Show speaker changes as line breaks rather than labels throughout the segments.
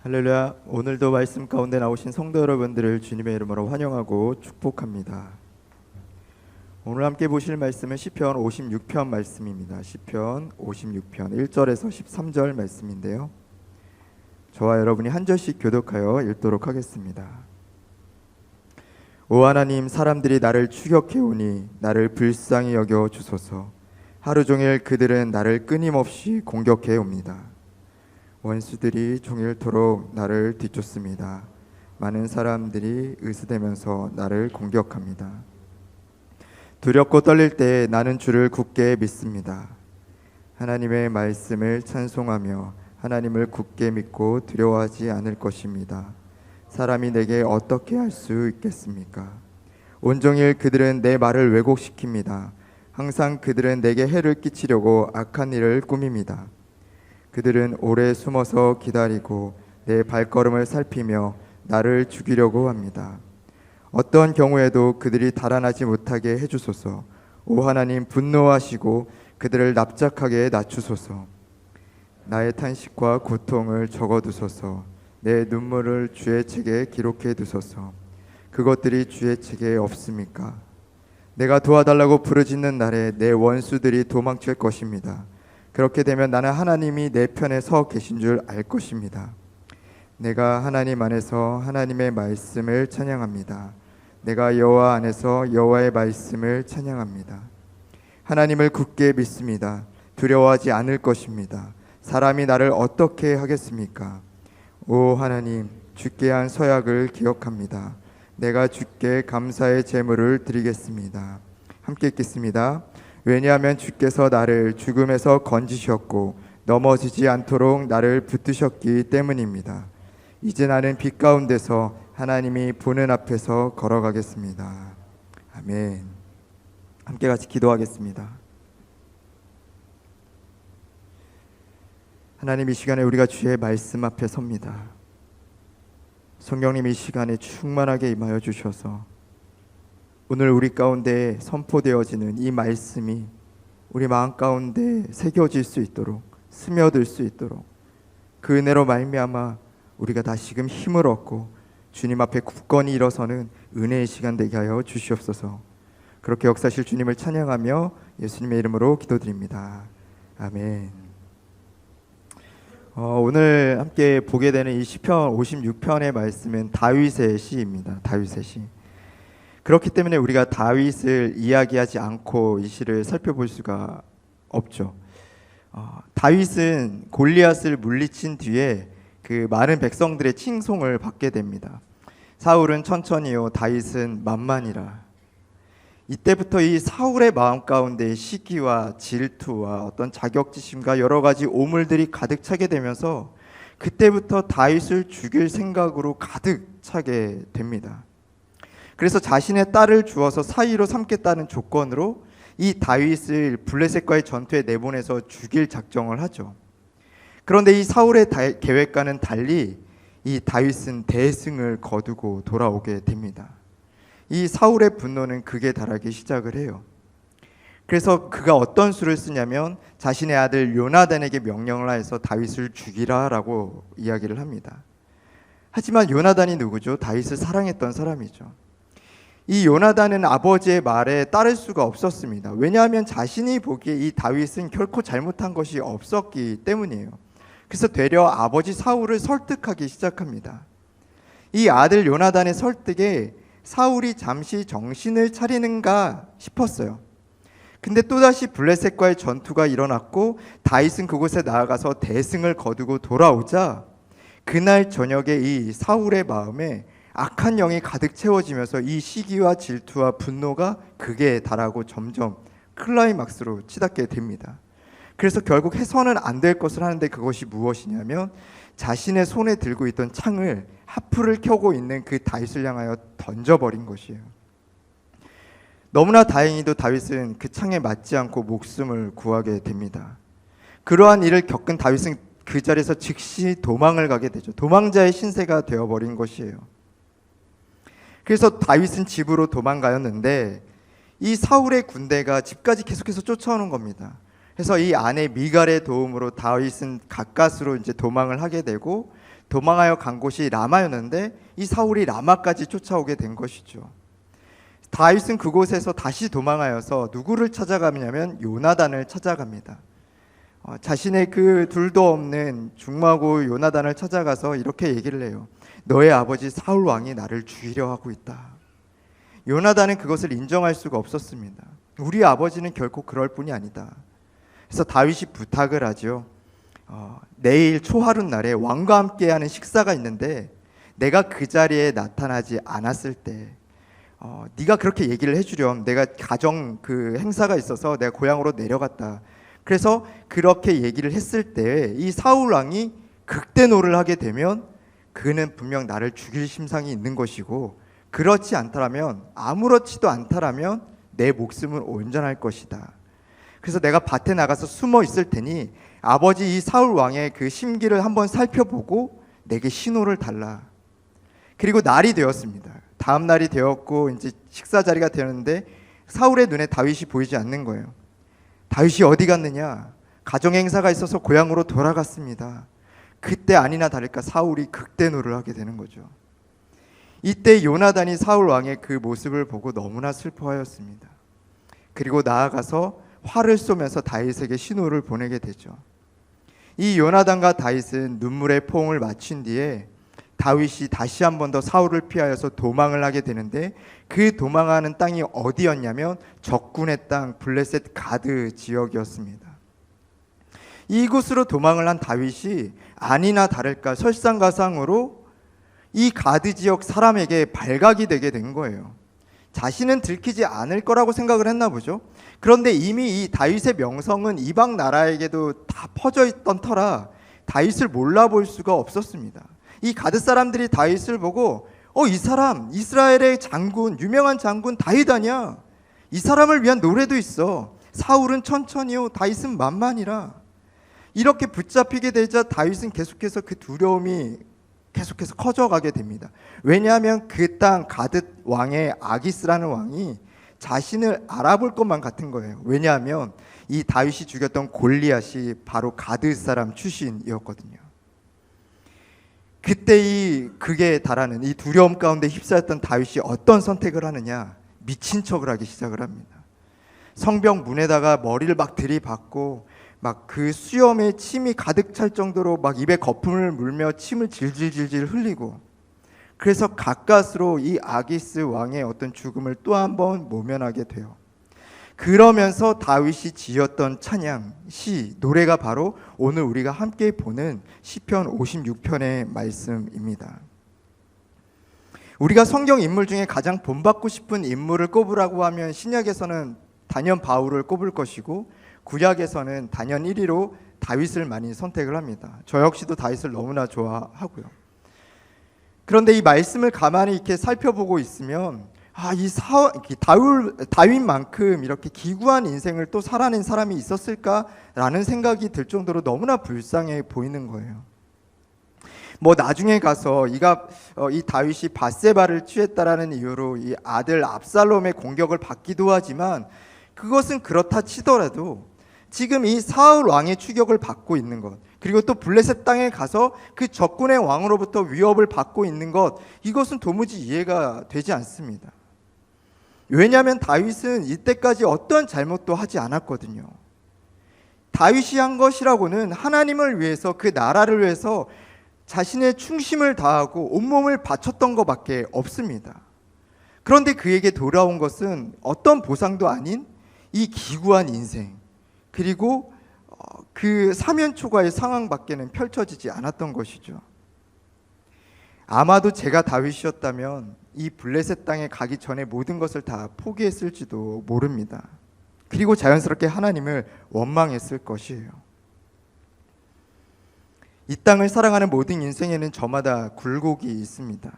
할렐루야. 오늘도 말씀 가운데 나오신 성도 여러분들을 주님의 이름으로 환영하고 축복합니다. 오늘 함께 보실 말씀은 시편 56편 말씀입니다. 시편 56편 1절에서 13절 말씀인데요. 저와 여러분이 한 절씩 교독하여 읽도록 하겠습니다. 오 하나님, 사람들이 나를 추격해오니 나를 불쌍히 여겨 주소서. 하루 종일 그들은 나를 끊임없이 공격해옵니다. 원수들이 종일토록 나를 뒤쫓습니다. 많은 사람들이 으스대면서 나를 공격합니다. 두렵고 떨릴 때 나는 주를 굳게 믿습니다. 하나님의 말씀을 찬송하며 하나님을 굳게 믿고 두려워하지 않을 것입니다. 사람이 내게 어떻게 할 수 있겠습니까? 온종일 그들은 내 말을 왜곡시킵니다. 항상 그들은 내게 해를 끼치려고 악한 일을 꾸밉니다. 그들은 오래 숨어서 기다리고 내 발걸음을 살피며 나를 죽이려고 합니다. 어떤 경우에도 그들이 달아나지 못하게 해주소서. 오 하나님, 분노하시고 그들을 납작하게 낮추소서. 나의 탄식과 고통을 적어두소서. 내 눈물을 주의 책에 기록해 두소서. 그것들이 주의 책에 없습니까? 내가 도와달라고 부르짖는 날에 내 원수들이 도망칠 것입니다. 그렇게 되면 나는 하나님이 내 편에 서 계신 줄 알 것입니다. 내가 하나님 안에서 하나님의 말씀을 찬양합니다. 내가 여호와 안에서 여호와의 말씀을 찬양합니다. 하나님을 굳게 믿습니다. 두려워하지 않을 것입니다. 사람이 나를 어떻게 하겠습니까? 오 하나님, 주께 한 서약을 기억합니다. 내가 주께 감사의 제물을 드리겠습니다. 함께 읽겠습니다. 왜냐하면 주께서 나를 죽음에서 건지셨고 넘어지지 않도록 나를 붙드셨기 때문입니다. 이제 나는 빛 가운데서 하나님이 보는 앞에서 걸어가겠습니다. 아멘. 함께 같이 기도하겠습니다. 하나님, 이 시간에 우리가 주의 말씀 앞에 섭니다. 성령님, 이 시간에 충만하게 임하여 주셔서 오늘 우리 가운데 선포되어지는 이 말씀이 우리 마음 가운데 새겨질 수 있도록, 스며들 수 있도록 그 은혜로 말미암아 우리가 다시금 힘을 얻고 주님 앞에 굳건히 일어서는 은혜의 시간 되게 하여 주시옵소서. 그렇게 역사실 주님을 찬양하며 예수님의 이름으로 기도드립니다. 아멘. 오늘 함께 보게 되는 이 시편 56편의 말씀은 다윗의 시입니다. 다윗의 시. 그렇기 때문에 우리가 다윗을 이야기하지 않고 이 시를 살펴볼 수가 없죠. 다윗은 골리앗을 물리친 뒤에 그 많은 백성들의 칭송을 받게 됩니다. 사울은 천천히요, 다윗은 만만이라. 이때부터 이 사울의 마음 가운데 시기와 질투와 어떤 자격지심과 여러 가지 오물들이 가득 차게 되면서 그때부터 다윗을 죽일 생각으로 가득 차게 됩니다. 그래서 자신의 딸을 주어서 사위로 삼겠다는 조건으로 이 다윗을 블레셋과의 전투에 내보내서 죽일 작정을 하죠. 그런데 이 사울의 계획과는 달리 이 다윗은 대승을 거두고 돌아오게 됩니다. 이 사울의 분노는 극에 달하기 시작을 해요. 그래서 그가 어떤 수를 쓰냐면 자신의 아들 요나단에게 명령을 하여서 다윗을 죽이라라고 이야기를 합니다. 하지만 요나단이 누구죠? 다윗을 사랑했던 사람이죠. 이 요나단은 아버지의 말에 따를 수가 없었습니다. 왜냐하면 자신이 보기에 이 다윗은 결코 잘못한 것이 없었기 때문이에요. 그래서 되려 아버지 사울을 설득하기 시작합니다. 이 아들 요나단의 설득에 사울이 잠시 정신을 차리는가 싶었어요. 근데 또다시 블레셋과의 전투가 일어났고 다윗은 그곳에 나아가서 대승을 거두고 돌아오자 그날 저녁에 이 사울의 마음에 악한 영이 가득 채워지면서 이 시기와 질투와 분노가 극에 달하고 점점 클라이막스로 치닫게 됩니다. 그래서 결국 해서는 안 될 것을 하는데 그것이 무엇이냐면 자신의 손에 들고 있던 창을 하프를 켜고 있는 그 다윗을 향하여 던져버린 것이에요. 너무나 다행히도 다윗은 그 창에 맞지 않고 목숨을 구하게 됩니다. 그러한 일을 겪은 다윗은 그 자리에서 즉시 도망을 가게 되죠. 도망자의 신세가 되어버린 것이에요. 그래서 다윗은 집으로 도망가였는데 이 사울의 군대가 집까지 계속해서 쫓아오는 겁니다. 그래서 이 아내 미갈의 도움으로 다윗은 가까스로 이제 도망을 하게 되고, 도망하여 간 곳이 라마였는데 이 사울이 라마까지 쫓아오게 된 것이죠. 다윗은 그곳에서 다시 도망하여서 누구를 찾아가냐면 요나단을 찾아갑니다. 자신의 그 둘도 없는 중마고 요나단을 찾아가서 이렇게 얘기를 해요. 너의 아버지 사울 왕이 나를 죽이려 하고 있다. 요나단은 그것을 인정할 수가 없었습니다. 우리 아버지는 결코 그럴 뿐이 아니다. 그래서 다윗이 부탁을 하죠. 내일 초하룻 날에 왕과 함께하는 식사가 있는데 내가 그 자리에 나타나지 않았을 때 네가 그렇게 얘기를 해주렴. 내가 가정 그 행사가 있어서 내가 고향으로 내려갔다. 그래서 그렇게 얘기를 했을 때 이 사울 왕이 극대노를 하게 되면 그는 분명 나를 죽일 심상이 있는 것이고, 그렇지 않다라면, 아무렇지도 않다라면 내 목숨은 온전할 것이다. 그래서 내가 밭에 나가서 숨어 있을 테니 아버지 이 사울 왕의 그 심기를 한번 살펴보고 내게 신호를 달라. 그리고 날이 되었습니다. 다음 날이 되었고 이제 식사 자리가 되었는데 사울의 눈에 다윗이 보이지 않는 거예요. 다윗이 어디 갔느냐? 가정 행사가 있어서 고향으로 돌아갔습니다. 그때 아니나 다를까 사울이 극대노를 하게 되는 거죠. 이때 요나단이 사울 왕의 그 모습을 보고 너무나 슬퍼하였습니다. 그리고 나아가서 활을 쏘면서 다윗에게 신호를 보내게 되죠. 이 요나단과 다윗은 눈물의 포옹을 마친 뒤에 다윗이 다시 한 번 더 사울을 피하여서 도망을 하게 되는데, 그 도망하는 땅이 어디였냐면 적군의 땅 블레셋 가드 지역이었습니다. 이곳으로 도망을 한 다윗이 아니나 다를까 설상가상으로 이 가드 지역 사람에게 발각이 되게 된 거예요. 자신은 들키지 않을 거라고 생각을 했나 보죠. 그런데 이미 이 다윗의 명성은 이방 나라에게도 다 퍼져 있던 터라 다윗을 몰라볼 수가 없었습니다. 이 가드 사람들이 다윗을 보고 이 사람 이스라엘의 장군, 유명한 장군 다윗 아니야? 이 사람을 위한 노래도 있어. 사울은 천천히요, 다윗은 만만이라. 이렇게 붙잡히게 되자 다윗은 계속해서 그 두려움이 계속해서 커져가게 됩니다. 왜냐하면 그 땅 가드 왕의 아기스라는 왕이 자신을 알아볼 것만 같은 거예요. 왜냐하면 이 다윗이 죽였던 골리앗이 바로 가드 사람 출신이었거든요. 그때 극에 달하는 이 두려움 가운데 휩싸였던 다윗이 어떤 선택을 하느냐? 미친 척을 하기 시작을 합니다. 성벽 문에다가 머리를 막 들이받고 막 그 수염에 침이 가득 찰 정도로 막 입에 거품을 물며 침을 질질질질 흘리고, 그래서 가까스로 이 아기스 왕의 어떤 죽음을 또 한 번 모면하게 돼요. 그러면서 다윗이 지었던 찬양, 시, 노래가 바로 오늘 우리가 함께 보는 시편 56편의 말씀입니다. 우리가 성경 인물 중에 가장 본받고 싶은 인물을 꼽으라고 하면 신약에서는 단연 바울을 꼽을 것이고, 구약에서는 단연 1위로 다윗을 많이 선택을 합니다. 저 역시도 다윗을 너무나 좋아하고요. 그런데 이 말씀을 가만히 이렇게 살펴보고 있으면 다윗만큼 이렇게 기구한 인생을 또 살아낸 사람이 있었을까라는 생각이 들 정도로 너무나 불쌍해 보이는 거예요. 나중에 가서 이 다윗이 밧세바를 취했다라는 이유로 이 아들 압살롬의 공격을 받기도 하지만, 그것은 그렇다 치더라도 지금 이 사울 왕의 추격을 받고 있는 것, 그리고 또 블레셋 땅에 가서 그 적군의 왕으로부터 위협을 받고 있는 것, 이것은 도무지 이해가 되지 않습니다. 왜냐하면 다윗은 이때까지 어떤 잘못도 하지 않았거든요. 다윗이 한 것이라고는 하나님을 위해서, 그 나라를 위해서 자신의 충심을 다하고 온몸을 바쳤던 것밖에 없습니다. 그런데 그에게 돌아온 것은 어떤 보상도 아닌 이 기구한 인생, 그리고 그 사면초가의 상황밖에는 펼쳐지지 않았던 것이죠. 아마도 제가 다윗이었다면 이 블레셋 땅에 가기 전에 모든 것을 다 포기했을지도 모릅니다. 그리고 자연스럽게 하나님을 원망했을 것이에요. 이 땅을 사랑하는 모든 인생에는 저마다 굴곡이 있습니다.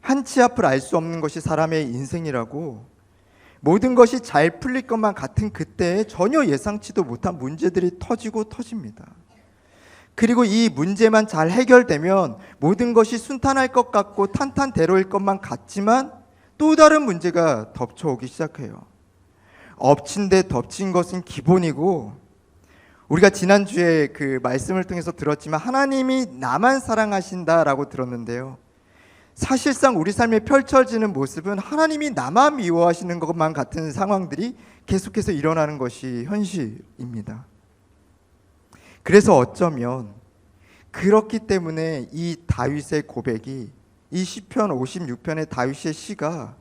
한치 앞을 알 수 없는 것이 사람의 인생이라고, 모든 것이 잘 풀릴 것만 같은 그때에 전혀 예상치도 못한 문제들이 터집니다. 그리고 이 문제만 잘 해결되면 모든 것이 순탄할 것 같고 탄탄대로일 것만 같지만, 또 다른 문제가 덮쳐오기 시작해요. 엎친 데 덮친 것은 기본이고, 우리가 지난주에 그 말씀을 통해서 들었지만 하나님이 나만 사랑하신다라고 들었는데요. 사실상 우리 삶에 펼쳐지는 모습은 하나님이 나만 미워하시는 것만 같은 상황들이 계속해서 일어나는 것이 현실입니다. 그래서 어쩌면 그렇기 때문에 이 다윗의 고백이, 이 시편 56편의 다윗의 시가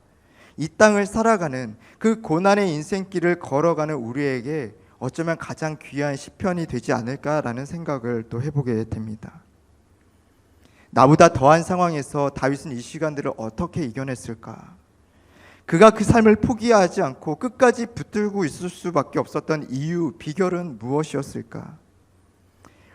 이 땅을 살아가는 그 고난의 인생길을 걸어가는 우리에게 어쩌면 가장 귀한 시편이 되지 않을까라는 생각을 또 해보게 됩니다. 나보다 더한 상황에서 다윗은 이 시간들을 어떻게 이겨냈을까? 그가 그 삶을 포기하지 않고 끝까지 붙들고 있을 수밖에 없었던 이유, 비결은 무엇이었을까?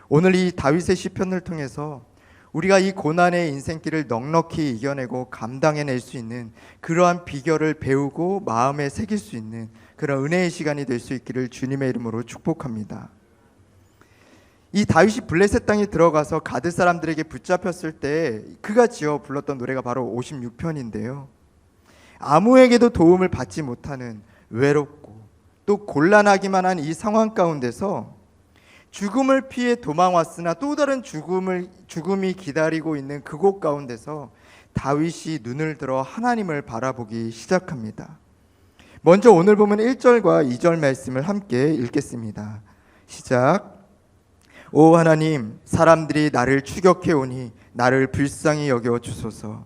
오늘 이 다윗의 시편을 통해서 우리가 이 고난의 인생길을 넉넉히 이겨내고 감당해낼 수 있는 그러한 비결을 배우고 마음에 새길 수 있는 그런 은혜의 시간이 될 수 있기를 주님의 이름으로 축복합니다. 이 다윗이 블레셋 땅에 들어가서 가드 사람들에게 붙잡혔을 때 그가 지어 불렀던 노래가 바로 56편인데요. 아무에게도 도움을 받지 못하는 외롭고 또 곤란하기만 한 이 상황 가운데서 죽음을 피해 도망왔으나 또 다른 죽음이 기다리고 있는 그곳 가운데서 다윗이 눈을 들어 하나님을 바라보기 시작합니다. 먼저 오늘 보면 1절과 2절 말씀을 함께 읽겠습니다. 시작. 오 하나님, 사람들이 나를 추격해오니 나를 불쌍히 여겨 주소서.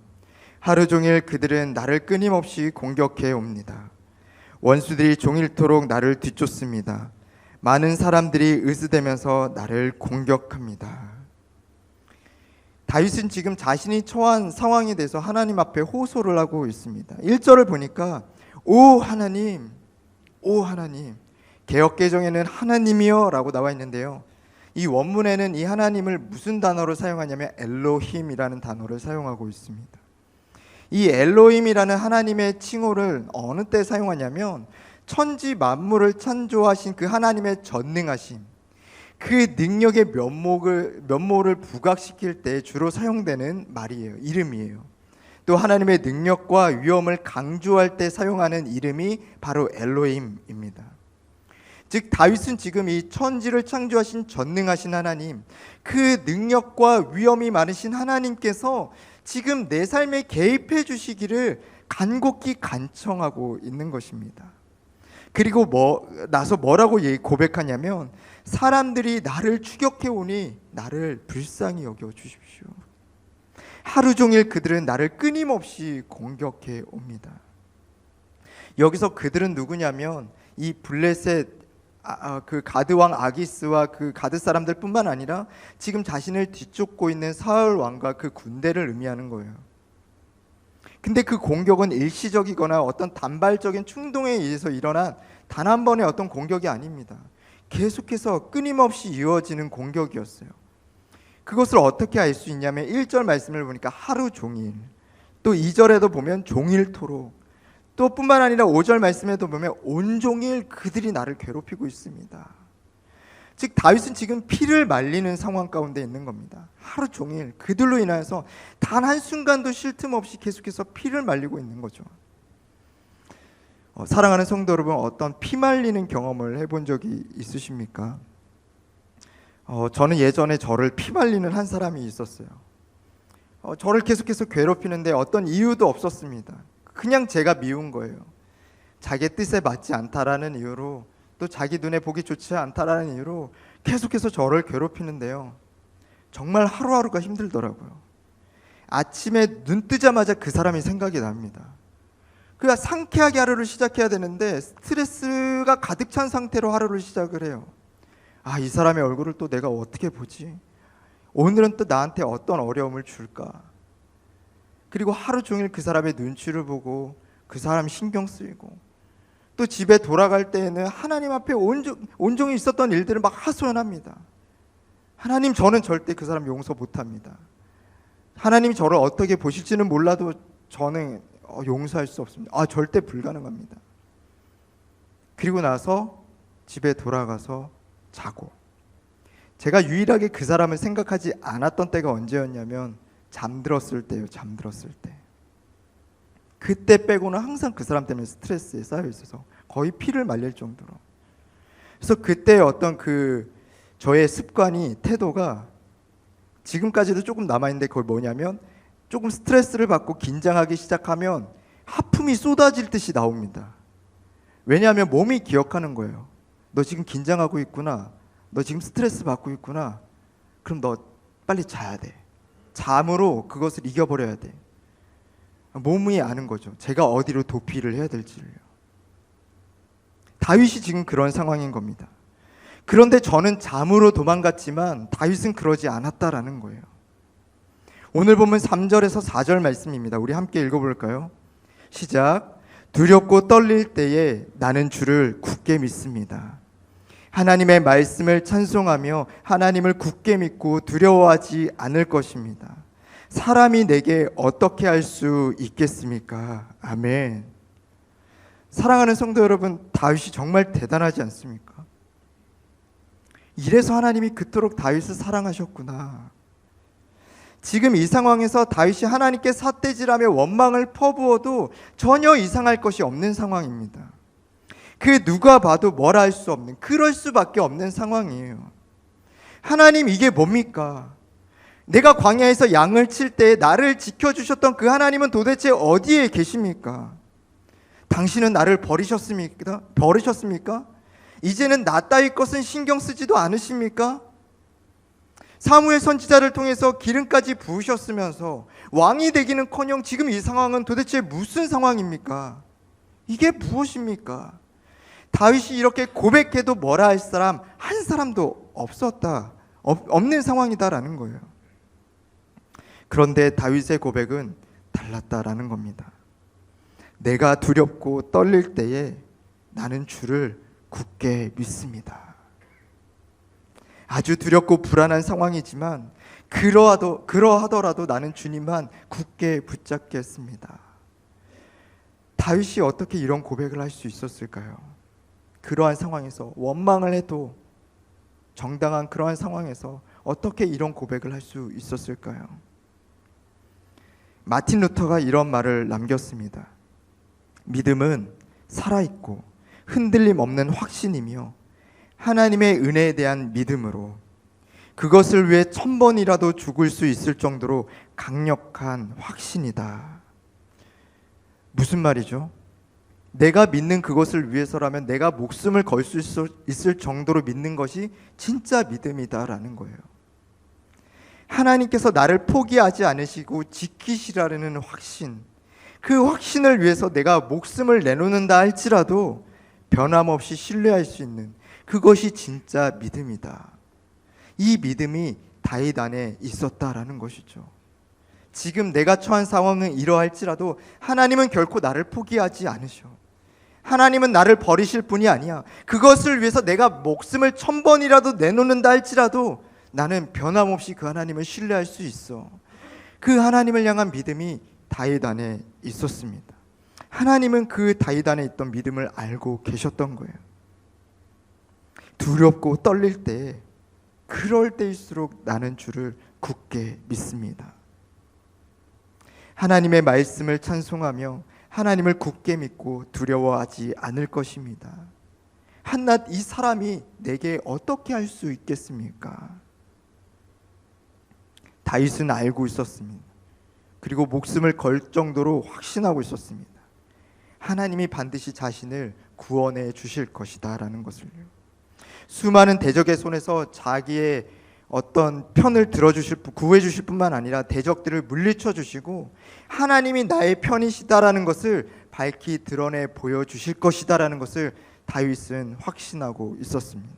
하루 종일 그들은 나를 끊임없이 공격해 옵니다. 원수들이 종일토록 나를 뒤쫓습니다. 많은 사람들이 으스대면서 나를 공격합니다. 다윗은 지금 자신이 처한 상황에 대해서 하나님 앞에 호소를 하고 있습니다. 1절을 보니까 오 하나님, 오 하나님, 개역개정에는 하나님이여 라고 나와 있는데요. 이 원문에는 이 하나님을 무슨 단어로 사용하냐면 엘로힘이라는 단어를 사용하고 있습니다. 이 엘로힘이라는 하나님의 칭호를 어느 때 사용하냐면 천지 만물을 창조하신 그 하나님의 전능하심, 그 능력의 면모를 부각시킬 때 주로 사용되는 말이에요. 이름이에요. 또 하나님의 능력과 위엄을 강조할 때 사용하는 이름이 바로 엘로힘입니다. 즉 다윗은 지금 이 천지를 창조하신 전능하신 하나님, 그 능력과 위엄이 많으신 하나님께서 지금 내 삶에 개입해 주시기를 간곡히 간청하고 있는 것입니다. 그리고 나서 뭐라고 고백하냐면 사람들이 나를 추격해 오니 나를 불쌍히 여겨 주십시오. 하루 종일 그들은 나를 끊임없이 공격해 옵니다. 여기서 그들은 누구냐면 이 블레셋 그 가드 왕 아기스와 그 가드 사람들뿐만 아니라 지금 자신을 뒤쫓고 있는 사울 왕과 그 군대를 의미하는 거예요. 근데 그 공격은 일시적이거나 어떤 단발적인 충동에 의해서 일어난 단 한 번의 어떤 공격이 아닙니다. 계속해서 끊임없이 이어지는 공격이었어요. 그것을 어떻게 알 수 있냐면 1절 말씀을 보니까 하루 종일, 또 2절에도 보면 종일토록, 또 뿐만 아니라 5절 말씀에도 보면 온종일 그들이 나를 괴롭히고 있습니다. 즉 다윗은 지금 피를 말리는 상황 가운데 있는 겁니다. 하루 종일 그들로 인해서 단 한순간도 쉴 틈 없이 계속해서 피를 말리고 있는 거죠. 사랑하는 성도 여러분, 어떤 피 말리는 경험을 해본 적이 있으십니까? 저는 예전에 저를 피 말리는 한 사람이 있었어요. 저를 계속해서 괴롭히는데 어떤 이유도 없었습니다. 그냥 제가 미운 거예요. 자기 뜻에 맞지 않다라는 이유로, 또 자기 눈에 보기 좋지 않다라는 이유로 계속해서 저를 괴롭히는데요. 정말 하루하루가 힘들더라고요. 아침에 눈 뜨자마자 그 사람이 생각이 납니다. 그가 상쾌하게 하루를 시작해야 되는데 스트레스가 가득 찬 상태로 하루를 시작을 해요. 이 사람의 얼굴을 또 내가 어떻게 보지? 오늘은 또 나한테 어떤 어려움을 줄까? 그리고 하루 종일 그 사람의 눈치를 보고 그 사람 신경 쓰이고, 또 집에 돌아갈 때에는 하나님 앞에 온종일 있었던 일들을 막 하소연합니다. 하나님, 저는 절대 그 사람 용서 못합니다. 하나님이 저를 어떻게 보실지는 몰라도 저는 용서할 수 없습니다. 절대 불가능합니다. 그리고 나서 집에 돌아가서 자고, 제가 유일하게 그 사람을 생각하지 않았던 때가 언제였냐면 잠들었을 때예요. 잠들었을 때. 그때 빼고는 항상 그 사람 때문에 스트레스에 쌓여 있어서 거의 피를 말릴 정도로. 그래서 그때 어떤 그 저의 습관이, 태도가 지금까지도 조금 남아있는데, 그걸 뭐냐면 조금 스트레스를 받고 긴장하기 시작하면 하품이 쏟아질 듯이 나옵니다. 왜냐하면 몸이 기억하는 거예요. 너 지금 긴장하고 있구나, 너 지금 스트레스 받고 있구나, 그럼 너 빨리 자야 돼. 잠으로 그것을 이겨버려야 돼. 몸이 아는 거죠. 제가 어디로 도피를 해야 될지를요. 다윗이 지금 그런 상황인 겁니다. 그런데 저는 잠으로 도망갔지만 다윗은 그러지 않았다라는 거예요. 오늘 보면 3절에서 4절 말씀입니다. 우리 함께 읽어볼까요? 시작. 두렵고 떨릴 때에 나는 주를 굳게 믿습니다. 하나님의 말씀을 찬송하며 하나님을 굳게 믿고 두려워하지 않을 것입니다. 사람이 내게 어떻게 할 수 있겠습니까? 아멘. 사랑하는 성도 여러분, 다윗이 정말 대단하지 않습니까? 이래서 하나님이 그토록 다윗을 사랑하셨구나. 지금 이 상황에서 다윗이 하나님께 삿대질하며 원망을 퍼부어도 전혀 이상할 것이 없는 상황입니다. 그 누가 봐도 뭐라 할 수 없는, 그럴 수밖에 없는 상황이에요. 하나님, 이게 뭡니까? 내가 광야에서 양을 칠 때 나를 지켜주셨던 그 하나님은 도대체 어디에 계십니까? 당신은 나를 버리셨습니까? 이제는 나 따위 것은 신경 쓰지도 않으십니까? 사무엘 선지자를 통해서 기름까지 부으셨으면서 왕이 되기는커녕 지금 이 상황은 도대체 무슨 상황입니까? 이게 무엇입니까? 다윗이 이렇게 고백해도 뭐라 할 사람 한 사람도 없는 상황이다라는 거예요. 그런데 다윗의 고백은 달랐다라는 겁니다. 내가 두렵고 떨릴 때에 나는 주를 굳게 믿습니다. 아주 두렵고 불안한 상황이지만 그러하더라도 나는 주님만 굳게 붙잡겠습니다. 다윗이 어떻게 이런 고백을 할 수 있었을까요? 그러한 상황에서 원망을 해도 정당한 그러한 상황에서 어떻게 이런 고백을 할 수 있었을까요? 마틴 루터가 이런 말을 남겼습니다. 믿음은 살아있고 흔들림 없는 확신이며 하나님의 은혜에 대한 믿음으로 그것을 위해 1000번이라도 죽을 수 있을 정도로 강력한 확신이다. 무슨 말이죠? 내가 믿는 그것을 위해서라면 내가 목숨을 걸 수 있을 정도로 믿는 것이 진짜 믿음이다라는 거예요. 하나님께서 나를 포기하지 않으시고 지키시라는 확신, 그 확신을 위해서 내가 목숨을 내놓는다 할지라도 변함없이 신뢰할 수 있는 그것이 진짜 믿음이다. 이 믿음이 다윗 안에 있었다라는 것이죠. 지금 내가 처한 상황은 이러할지라도 하나님은 결코 나를 포기하지 않으셔. 하나님은 나를 버리실 분이 아니야. 그것을 위해서 내가 목숨을 1000번이라도 내놓는다 할지라도 나는 변함없이 그 하나님을 신뢰할 수 있어. 그 하나님을 향한 믿음이 다윗 안에 있었습니다. 하나님은 그 다윗 안에 있던 믿음을 알고 계셨던 거예요. 두렵고 떨릴 때, 그럴 때일수록 나는 주를 굳게 믿습니다. 하나님의 말씀을 찬송하며 하나님을 굳게 믿고 두려워하지 않을 것입니다. 한낱 이 사람이 내게 어떻게 할 수 있겠습니까? 다윗은 알고 있었습니다. 그리고 목숨을 걸 정도로 확신하고 있었습니다. 하나님이 반드시 자신을 구원해 주실 것이다 라는 것을요. 수많은 대적의 손에서 자기의 어떤 편을 들어주실, 구해 주실 뿐만 아니라 대적들을 물리쳐 주시고 하나님이 나의 편이시다라는 것을 밝히 드러내 보여주실 것이다라는 것을 다윗은 확신하고 있었습니다.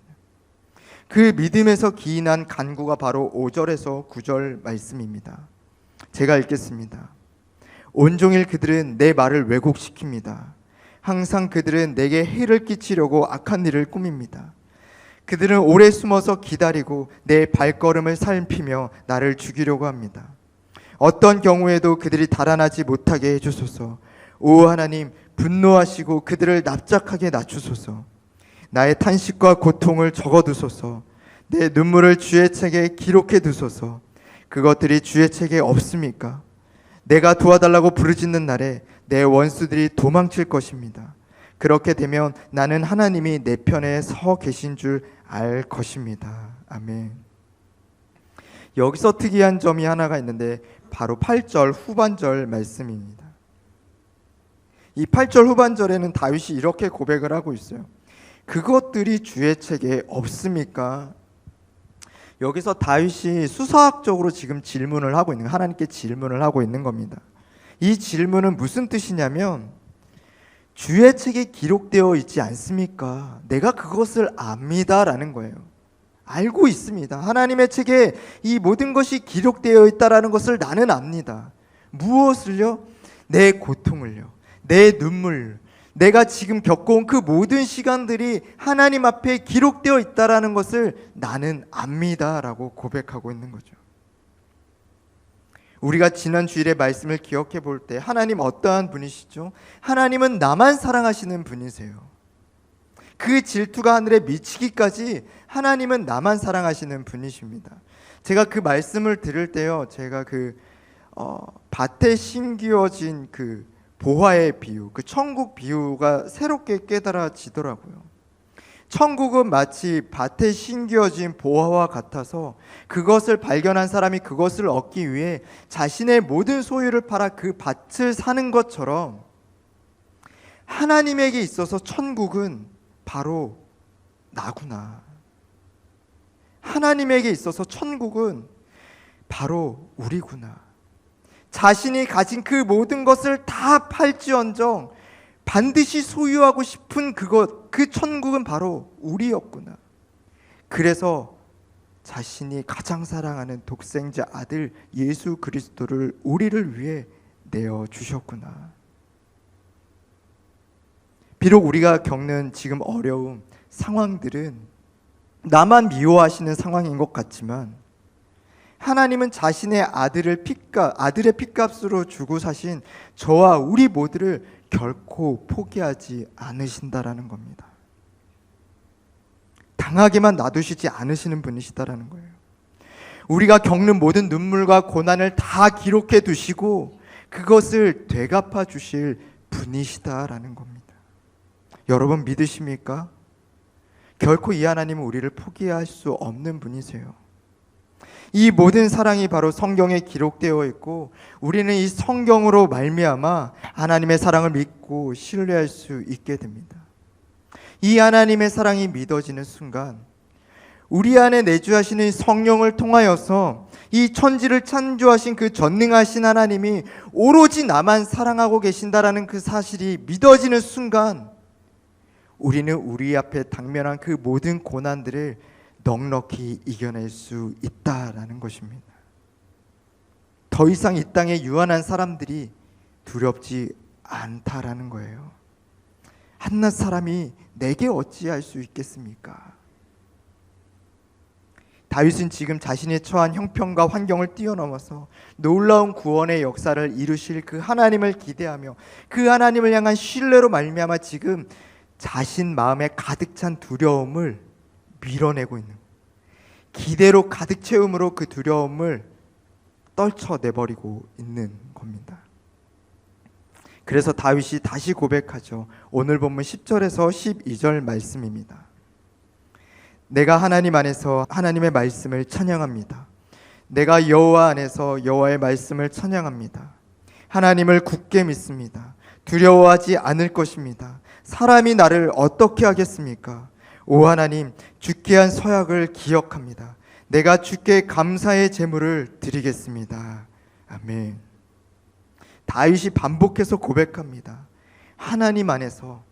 그 믿음에서 기인한 간구가 바로 5절에서 9절 말씀입니다. 제가 읽겠습니다. 온종일 그들은 내 말을 왜곡시킵니다. 항상 그들은 내게 해를 끼치려고 악한 일을 꾸밉니다. 그들은 오래 숨어서 기다리고 내 발걸음을 살피며 나를 죽이려고 합니다. 어떤 경우에도 그들이 달아나지 못하게 해주소서. 오 하나님, 분노하시고 그들을 납작하게 낮추소서. 나의 탄식과 고통을 적어두소서. 내 눈물을 주의 책에 기록해 두소서. 그것들이 주의 책에 없습니까? 내가 도와달라고 부르짖는 날에 내 원수들이 도망칠 것입니다. 그렇게 되면 나는 하나님이 내 편에 서 계신 줄 알 것입니다. 아멘. 여기서 특이한 점이 하나가 있는데 바로 8절 후반절 말씀입니다. 이 8절 후반절에는 다윗이 이렇게 고백을 하고 있어요. 그것들이 주의 책에 없습니까? 여기서 다윗이 수사학적으로 지금 질문을 하고 있는, 하나님께 질문을 하고 있는 겁니다. 이 질문은 무슨 뜻이냐면 주의 책에 기록되어 있지 않습니까? 내가 그것을 압니다 라는 거예요. 알고 있습니다. 하나님의 책에 이 모든 것이 기록되어 있다라는 것을 나는 압니다. 무엇을요? 내 고통을요, 내 눈물, 내가 지금 겪어온 그 모든 시간들이 하나님 앞에 기록되어 있다라는 것을 나는 압니다 라고 고백하고 있는 거죠. 우리가 지난 주일의 말씀을 기억해 볼 때 하나님 어떠한 분이시죠? 하나님은 나만 사랑하시는 분이세요. 그 질투가 하늘에 미치기까지 하나님은 나만 사랑하시는 분이십니다. 제가 그 말씀을 들을 때요, 제가 밭에 심기어진 그 보화의 비유, 그 천국 비유가 새롭게 깨달아지더라고요. 천국은 마치 밭에 심겨진 보화와 같아서 그것을 발견한 사람이 그것을 얻기 위해 자신의 모든 소유를 팔아 그 밭을 사는 것처럼 하나님에게 있어서 천국은 바로 나구나. 하나님에게 있어서 천국은 바로 우리구나. 자신이 가진 그 모든 것을 다 팔지언정 반드시 소유하고 싶은 그것, 그 천국은 바로 우리였구나. 그래서 자신이 가장 사랑하는 독생자 아들 예수 그리스도를 우리를 위해 내어주셨구나. 비록 우리가 겪는 지금 어려움, 상황들은 나만 미워하시는 상황인 것 같지만 하나님은 자신의 아들의 핏값으로 주고 사신 저와 우리 모두를 결코 포기하지 않으신다라는 겁니다. 당하게만 놔두시지 않으시는 분이시다라는 거예요. 우리가 겪는 모든 눈물과 고난을 다 기록해 두시고 그것을 되갚아 주실 분이시다라는 겁니다. 여러분 믿으십니까? 결코 이 하나님은 우리를 포기할 수 없는 분이세요. 이 모든 사랑이 바로 성경에 기록되어 있고 우리는 이 성경으로 말미암아 하나님의 사랑을 믿고 신뢰할 수 있게 됩니다. 이 하나님의 사랑이 믿어지는 순간 우리 안에 내주하시는 성령을 통하여서 이 천지를 창조하신 그 전능하신 하나님이 오로지 나만 사랑하고 계신다라는 그 사실이 믿어지는 순간 우리는 우리 앞에 당면한 그 모든 고난들을 넉넉히 이겨낼 수 있다라는 것입니다. 더 이상 이 땅에 유한한 사람들이 두렵지 않다라는 거예요. 한낱 사람이 내게 어찌할 수 있겠습니까? 다윗은 지금 자신이 처한 형편과 환경을 뛰어넘어서 놀라운 구원의 역사를 이루실 그 하나님을 기대하며 그 하나님을 향한 신뢰로 말미암아 지금 자신 마음에 가득 찬 두려움을 밀어내고 있는, 기대로 가득 채움으로 그 두려움을 떨쳐내버리고 있는 겁니다. 그래서 다윗이 다시 고백하죠. 오늘 본문 10절에서 12절 말씀입니다. 내가 하나님 안에서 하나님의 말씀을 찬양합니다. 내가 여호와 안에서 여호와의 말씀을 찬양합니다. 하나님을 굳게 믿습니다. 두려워하지 않을 것입니다. 사람이 나를 어떻게 하겠습니까? 오 하나님, 주께 한 서약을 기억합니다. 내가 주께 감사의 제물을 드리겠습니다. 아멘. 다윗이 반복해서 고백합니다. 하나님 안에서,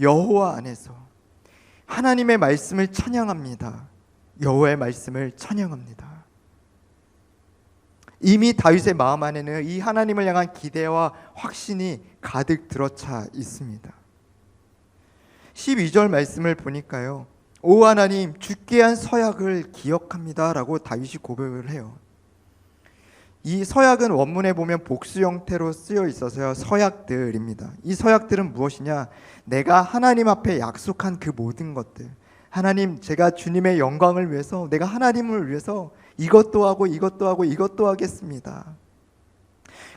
여호와 안에서 하나님의 말씀을 찬양합니다. 여호와의 말씀을 찬양합니다. 이미 다윗의 마음 안에는 이 하나님을 향한 기대와 확신이 가득 들어차 있습니다. 12절 말씀을 보니까요, 오 하나님, 주께 한 서약을 기억합니다 라고 다윗이 고백을 해요. 이 서약은 원문에 보면 복수 형태로 쓰여 있어서요, 서약들입니다. 이 서약들은 무엇이냐? 내가 하나님 앞에 약속한 그 모든 것들, 하나님, 제가 주님의 영광을 위해서, 내가 하나님을 위해서 이것도 하고 이것도 하고 이것도 하겠습니다.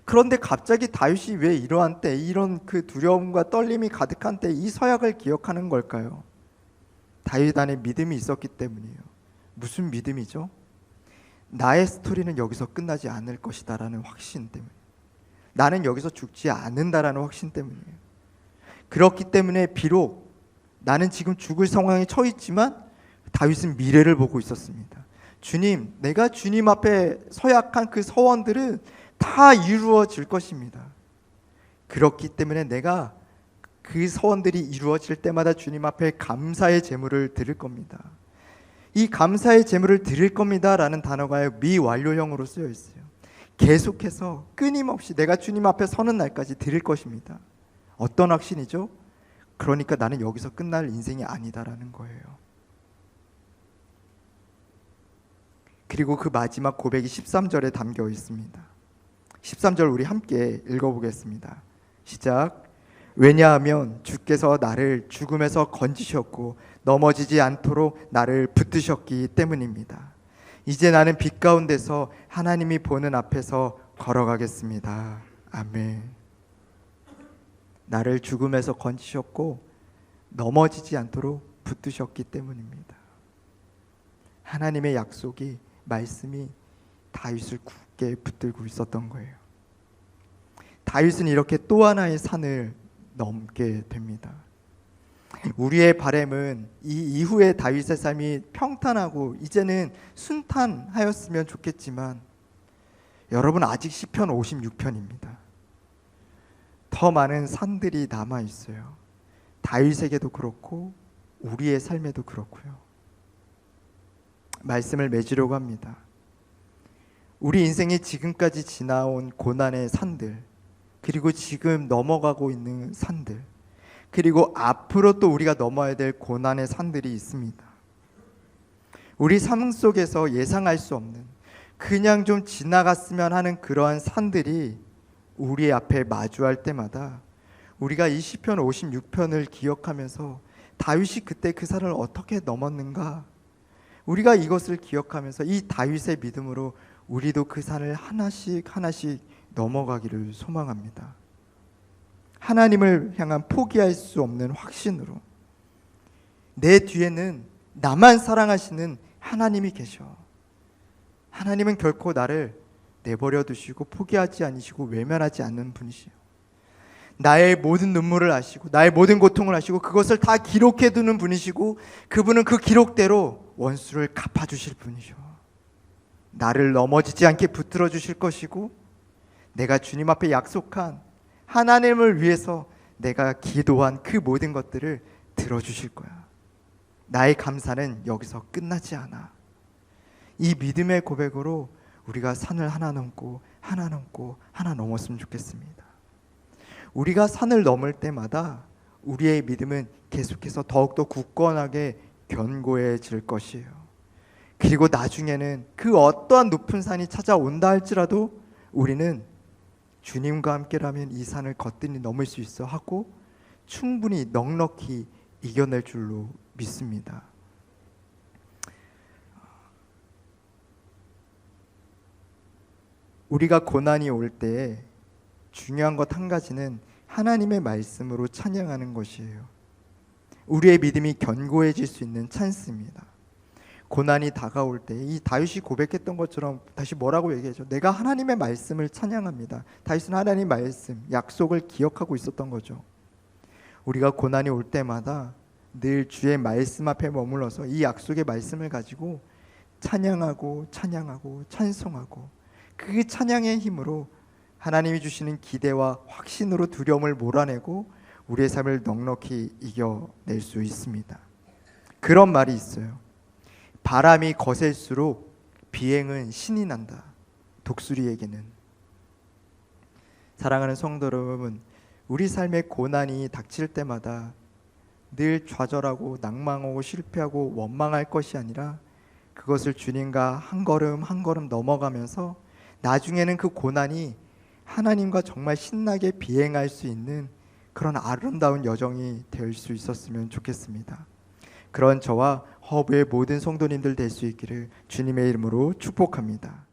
그런데 갑자기 다윗이 왜 이러한 때, 이런 그 두려움과 떨림이 가득한 때 이 서약을 기억하는 걸까요? 다윗 안에 믿음이 있었기 때문이에요. 무슨 믿음이죠? 나의 스토리는 여기서 끝나지 않을 것이다 라는 확신 때문에, 나는 여기서 죽지 않는다라는 확신 때문이에요. 그렇기 때문에 비록 나는 지금 죽을 상황에 처해 있지만 다윗은 미래를 보고 있었습니다. 주님, 내가 주님 앞에 서약한 그 서원들은 다 이루어질 것입니다. 그렇기 때문에 내가 그 서원들이 이루어질 때마다 주님 앞에 감사의 제물을 드릴 겁니다. 이 감사의 제물을 드릴 겁니다 라는 단어가 미완료형으로 쓰여 있어요. 계속해서 끊임없이 내가 주님 앞에 서는 날까지 드릴 것입니다. 어떤 확신이죠? 그러니까 나는 여기서 끝날 인생이 아니다라는 거예요. 그리고 그 마지막 고백이 13절에 담겨 있습니다. 13절 우리 함께 읽어보겠습니다. 시작. 왜냐하면 주께서 나를 죽음에서 건지셨고 넘어지지 않도록 나를 붙드셨기 때문입니다. 이제 나는 빛 가운데서 하나님이 보는 앞에서 걸어가겠습니다. 아멘. 나를 죽음에서 건지셨고 넘어지지 않도록 붙드셨기 때문입니다. 하나님의 약속이, 말씀이 다윗을 굳게 붙들고 있었던 거예요. 다윗은 이렇게 또 하나의 산을 넘게 됩니다. 우리의 바람은 이 이후에 다윗의 삶이 평탄하고 이제는 순탄하였으면 좋겠지만, 여러분 아직 시편 56편입니다. 더 많은 산들이 남아 있어요. 다윗에게도 그렇고 우리의 삶에도 그렇고요. 말씀을 맺으려고 합니다. 우리 인생이 지금까지 지나온 고난의 산들, 그리고 지금 넘어가고 있는 산들, 그리고 앞으로 또 우리가 넘어야 될 고난의 산들이 있습니다. 우리 삶 속에서 예상할 수 없는, 그냥 좀 지나갔으면 하는 그러한 산들이 우리 앞에 마주할 때마다 우리가 이 시편 56편을 기억하면서 다윗이 그때 그 산을 어떻게 넘었는가, 우리가 이것을 기억하면서 이 다윗의 믿음으로 우리도 그 산을 하나씩 하나씩 넘어가기를 소망합니다. 하나님을 향한 포기할 수 없는 확신으로, 내 뒤에는 나만 사랑하시는 하나님이 계셔. 하나님은 결코 나를 내버려 두시고 포기하지 않으시고 외면하지 않는 분이시요. 나의 모든 눈물을 아시고 나의 모든 고통을 아시고 그것을 다 기록해 두는 분이시고, 그분은 그 기록대로 원수를 갚아주실 분이죠. 나를 넘어지지 않게 붙들어 주실 것이고, 내가 주님 앞에 약속한 하나님을 위해서 내가 기도한 그 모든 것들을 들어주실 거야. 나의 감사는 여기서 끝나지 않아. 이 믿음의 고백으로 우리가 산을 하나 넘고 하나 넘고 하나 넘었으면 좋겠습니다. 우리가 산을 넘을 때마다 우리의 믿음은 계속해서 더욱더 굳건하게 견고해질 것이에요. 그리고 나중에는 그 어떠한 높은 산이 찾아온다 할지라도 우리는 주님과 함께라면 이 산을 거뜬히 넘을 수 있어 하고 충분히 넉넉히 이겨낼 줄로 믿습니다. 우리가 고난이 올 때 중요한 것 한 가지는 하나님의 말씀으로 찬양하는 것이에요. 우리의 믿음이 견고해질 수 있는 찬스입니다. 고난이 다가올 때 이 다윗이 고백했던 것처럼 다시 뭐라고 얘기하죠? 내가 하나님의 말씀을 찬양합니다. 다윗은 하나님의 말씀, 약속을 기억하고 있었던 거죠. 우리가 고난이 올 때마다 늘 주의 말씀 앞에 머물러서 이 약속의 말씀을 가지고 찬양하고 찬양하고 찬송하고, 그 찬양의 힘으로 하나님이 주시는 기대와 확신으로 두려움을 몰아내고 우리의 삶을 넉넉히 이겨낼 수 있습니다. 그런 말이 있어요. 바람이 거셀수록 비행은 신이 난다. 독수리에게는. 사랑하는 성도 여러분, 우리 삶의 고난이 닥칠 때마다 늘 좌절하고 낭망하고 실패하고 원망할 것이 아니라 그것을 주님과 한 걸음 한 걸음 넘어가면서 나중에는 그 고난이 하나님과 정말 신나게 비행할 수 있는 그런 아름다운 여정이 될 수 있었으면 좋겠습니다. 그런 저와 허브의 모든 성도님들 될 수 있기를 주님의 이름으로 축복합니다.